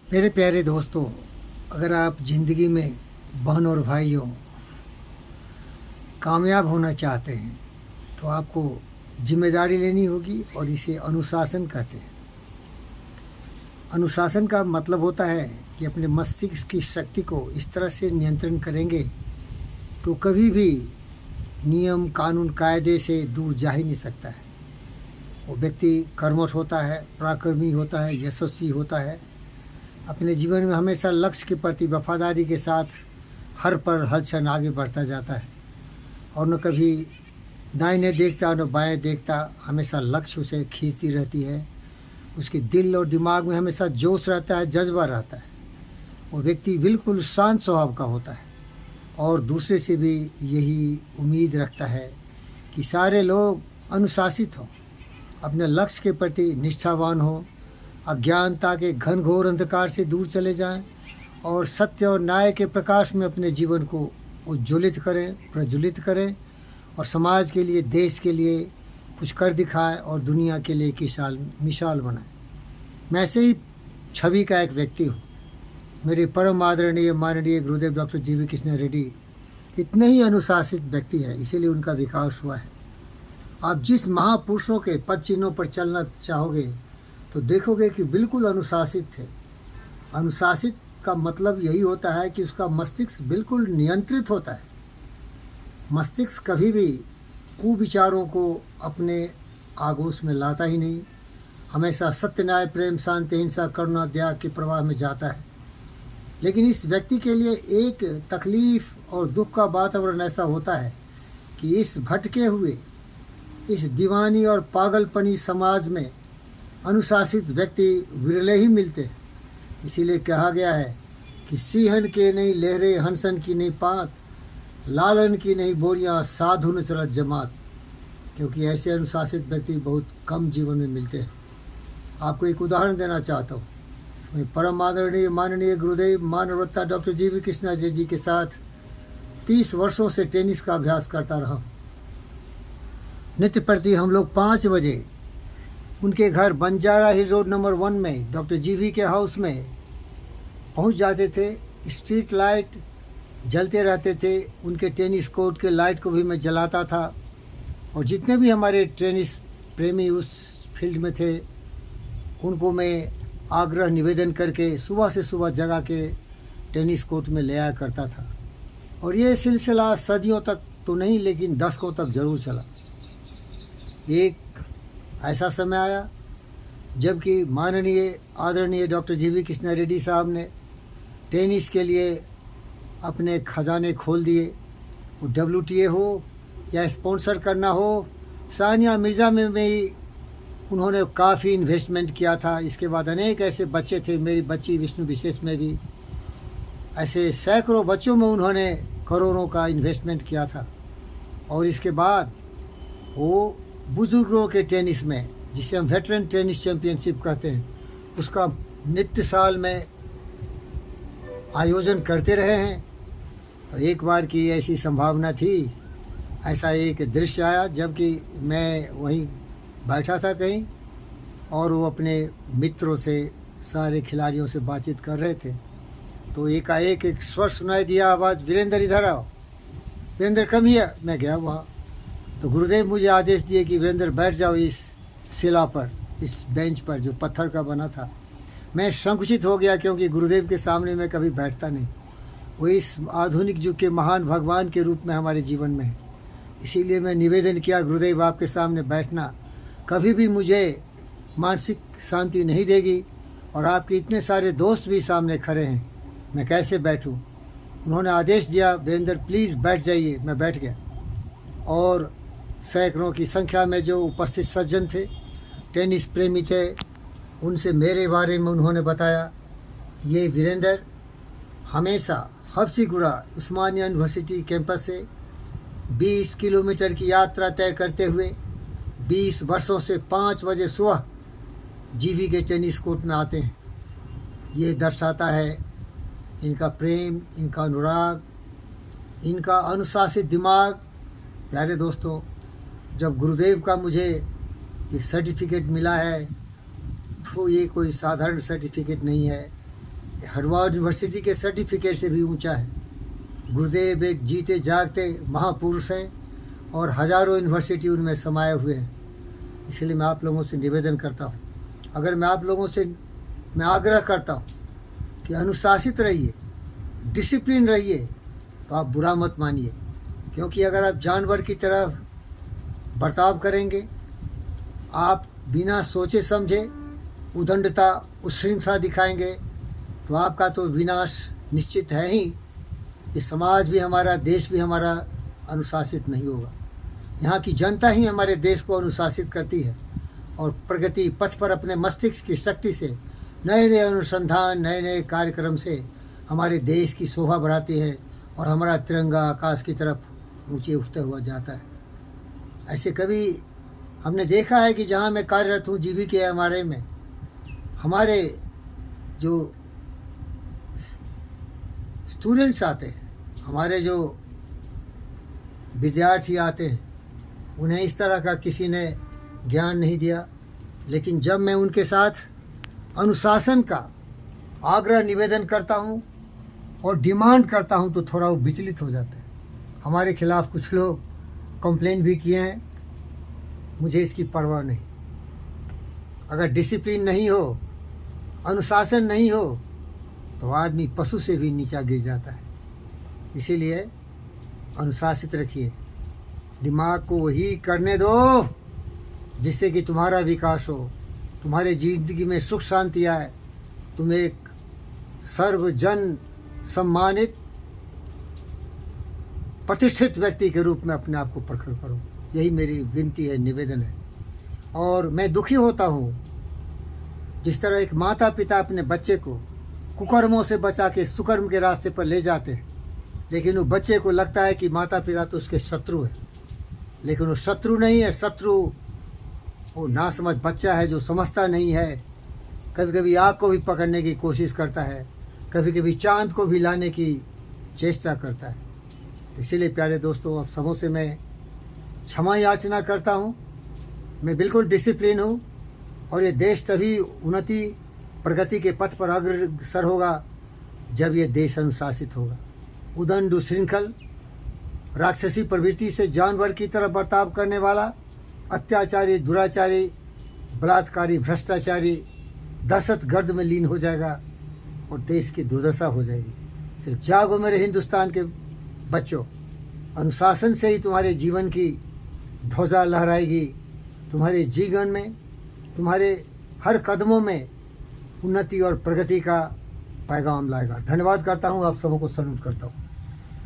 मेरे प्यारे दोस्तों, अगर आप ज़िंदगी में बहन और भाइयों कामयाब होना चाहते हैं तो आपको जिम्मेदारी लेनी होगी और इसे अनुशासन कहते हैं। अनुशासन का मतलब होता है कि अपने मस्तिष्क की शक्ति को इस तरह से नियंत्रण करेंगे तो कभी भी नियम कानून कायदे से दूर जा ही नहीं सकता है। वो व्यक्ति कर्मठ होता है, पराक्रमी होता है, यशस्वी होता है। अपने जीवन में हमेशा लक्ष्य के प्रति वफादारी के साथ हर हर क्षण आगे बढ़ता जाता है और न कभी दाहिने देखता न बाएं देखता। हमेशा लक्ष्य उसे खींचती रहती है। उसके दिल और दिमाग में हमेशा जोश रहता है, जज्बा रहता है। वो व्यक्ति बिल्कुल शांत स्वभाव का होता है और दूसरे से भी यही उम्मीद रखता है कि सारे लोग अनुशासित हों, अपने लक्ष्य के प्रति निष्ठावान हों, अज्ञानता के घनघोर अंधकार से दूर चले जाएं और सत्य और न्याय के प्रकाश में अपने जीवन को उज्ज्वलित करें, प्रज्वलित करें और समाज के लिए, देश के लिए कुछ कर दिखाएं और दुनिया के लिए एक मिसाल बनाएं। मैं ऐसे ही छवि का एक व्यक्ति हूँ। मेरे परम आदरणीय माननीय गुरुदेव doctor G V Krishna Reddy इतने ही अनुशासित व्यक्ति हैं, इसीलिए उनका विकास हुआ है। आप जिस महापुरुषों के पद चिन्हों पर चलना चाहोगे तो देखोगे कि बिल्कुल अनुशासित थे। अनुशासित का मतलब यही होता है कि उसका मस्तिष्क बिल्कुल नियंत्रित होता है। मस्तिष्क कभी भी कुविचारों को अपने आगोश में लाता ही नहीं, हमेशा सत्य, न्याय, प्रेम, शांति, हिंसा, करुणा, दया के प्रवाह में जाता है। लेकिन इस व्यक्ति के लिए एक तकलीफ और दुख का वातावरण ऐसा होता है कि इस भटके हुए, इस दीवानी और पागलपनी समाज में अनुशासित व्यक्ति विरले ही मिलते हैं। इसीलिए कहा गया है कि सिंहन के नहीं लहरे, हंसन की नहीं पात, लालन की नहीं बोरियां, साधु न चलत जमात। क्योंकि ऐसे अनुशासित व्यक्ति बहुत कम जीवन में मिलते हैं। आपको एक उदाहरण देना चाहता हूँ। मैं परम आदरणीय माननीय गुरुदेव मानवरत्ता डॉक्टर जी वी कृष्णाचार्य जी के साथ 30 वर्षों से टेनिस का अभ्यास करता रहा। नित्य प्रति हम लोग 5 बजे उनके घर बंजारा हिल रोड नंबर 1 में डॉक्टर जी वी के हाउस में पहुंच जाते थे। स्ट्रीट लाइट जलते रहते थे, उनके टेनिस कोर्ट के लाइट को भी मैं जलाता था और जितने भी हमारे टेनिस प्रेमी उस फील्ड में थे उनको मैं आग्रह निवेदन करके सुबह से सुबह जगह के टेनिस कोर्ट में ले आया करता था। और ये सिलसिला सदियों तक तो नहीं लेकिन दशकों तक ज़रूर चला। एक ऐसा समय आया जबकि माननीय आदरणीय doctor G V Krishna Reddy साहब ने टेनिस के लिए अपने खजाने खोल दिए। वो WTA हो या स्पॉन्सर करना हो, सानिया मिर्ज़ा में भी उन्होंने काफ़ी इन्वेस्टमेंट किया था। इसके बाद अनेक ऐसे बच्चे थे, मेरी बच्ची विष्णु विशेष में भी ऐसे सैकड़ों बच्चों में उन्होंने करोड़ों का इन्वेस्टमेंट किया था। और इसके बाद वो बुजुर्गों के टेनिस में, जिसे हम वेटरन टेनिस चैम्पियनशिप कहते हैं, उसका नित्य साल में आयोजन करते रहे हैं। तो एक बार की ऐसी संभावना थी, ऐसा एक दृश्य आया जबकि मैं वहीं बैठा था कहीं और वो अपने मित्रों से, सारे खिलाड़ियों से बातचीत कर रहे थे। तो एकाएक एक स्वर सुनाई दिया, आवाज़, वीरेंद्र इधर आओ, वीरेंद्र कम हियर। मैं गया वहाँ तो गुरुदेव मुझे आदेश दिए कि वीरेंद्र बैठ जाओ इस शिला पर, इस बेंच पर जो पत्थर का बना था। मैं संकुचित हो गया क्योंकि गुरुदेव के सामने मैं कभी बैठता नहीं। वो इस आधुनिक युग के महान भगवान के रूप में हमारे जीवन में है। इसीलिए मैं निवेदन किया, गुरुदेव आपके सामने बैठना कभी भी मुझे मानसिक शांति नहीं देगी और आपके इतने सारे दोस्त भी सामने खड़े हैं, मैं कैसे बैठूं। उन्होंने आदेश दिया, वीरेंद्र प्लीज़ बैठ जाइए। मैं बैठ गया और सैकड़ों की संख्या में जो उपस्थित सज्जन थे, टेनिस प्रेमी थे, उनसे मेरे बारे में उन्होंने बताया। ये वीरेंद्र हमेशा हफ्सीगुड़ा उस्मानिया यूनिवर्सिटी कैंपस से 20 किलोमीटर की यात्रा तय करते हुए 20 वर्षों से 5 बजे सुबह जीवी के टेनिस कोर्ट में आते हैं। ये दर्शाता है इनका प्रेम, इनका अनुराग, इनका अनुशासित दिमाग। प्यारे दोस्तों, जब गुरुदेव का मुझे ये सर्टिफिकेट मिला है तो ये कोई साधारण सर्टिफिकेट नहीं है। हार्वर्ड यूनिवर्सिटी के सर्टिफिकेट से भी ऊंचा है। गुरुदेव एक जीते जागते महापुरुष हैं और हजारों यूनिवर्सिटी उनमें समाये हुए हैं। इसलिए मैं आप लोगों से निवेदन करता हूँ, अगर मैं आप लोगों से मैं आग्रह करता हूँ कि अनुशासित रहिए, डिसिप्लिन रहिए, तो आप बुरा मत मानिए। क्योंकि अगर आप जानवर की तरह बर्ताव करेंगे, आप बिना सोचे समझे उदंडता उच्छृंखला दिखाएंगे, तो आपका तो विनाश निश्चित है ही। ये समाज भी हमारा, देश भी हमारा अनुशासित नहीं होगा। यहाँ की जनता ही हमारे देश को अनुशासित करती है और प्रगति पथ पर अपने मस्तिष्क की शक्ति से नए नए अनुसंधान, नए नए कार्यक्रम से हमारे देश की शोभा बढ़ाती है और हमारा तिरंगा आकाश की तरफ ऊंचे उठता हुआ जाता है। ऐसे कभी हमने देखा है कि जहाँ मैं कार्यरत हूँ जीवीके हमारे में, हमारे जो स्टूडेंट्स आते हैं, हमारे जो विद्यार्थी आते हैं, उन्हें इस तरह का किसी ने ज्ञान नहीं दिया। लेकिन जब मैं उनके साथ अनुशासन का आग्रह निवेदन करता हूँ और डिमांड करता हूँ तो थोड़ा वो विचलित हो जाते हैं। हमारे खिलाफ़ कुछ लोग कंप्लेन भी किए हैं, मुझे इसकी परवाह नहीं। अगर डिसिप्लिन नहीं हो, अनुशासन नहीं हो, तो आदमी पशु से भी नीचा गिर जाता है। इसीलिए अनुशासित रखिए, दिमाग को वही करने दो जिससे कि तुम्हारा विकास हो, तुम्हारे जिंदगी में सुख शांति आए, तुम एक सर्वजन सम्मानित प्रतिष्ठित व्यक्ति के रूप में अपने आप को प्रकट करो। यही मेरी विनती है, निवेदन है। और मैं दुखी होता हूँ जिस तरह एक माता पिता अपने बच्चे को कुकर्मों से बचा के सुकर्म के रास्ते पर ले जाते हैं, लेकिन वो बच्चे को लगता है कि माता पिता तो उसके शत्रु है। लेकिन वो शत्रु नहीं है, शत्रु वो नासमझ बच्चा है जो समझता नहीं है। कभी कभी आग को भी पकड़ने की कोशिश करता है, कभी कभी चांद को भी लाने की चेष्टा करता है। इसीलिए प्यारे दोस्तों, आप सबों से मैं क्षमा याचना करता हूँ। मैं बिल्कुल डिसिप्लिन हूँ और ये देश तभी उन्नति प्रगति के पथ पर अग्रसर होगा जब ये देश अनुशासित होगा। उदंड श्रृंखल राक्षसी प्रवृत्ति से जानवर की तरह बर्ताव करने वाला अत्याचारी, दुराचारी, बलात्कारी, भ्रष्टाचारी दहशत गर्द में लीन हो जाएगा और देश की दुर्दशा हो जाएगी। सिर्फ जागो मेरे हिंदुस्तान के बच्चों, अनुशासन से ही तुम्हारे जीवन की ध्वजा लहराएगी। तुम्हारे जीवन में, तुम्हारे हर कदमों में उन्नति और प्रगति का पैगाम लाएगा। धन्यवाद करता हूँ, आप सबों को सैल्यूट करता हूँ।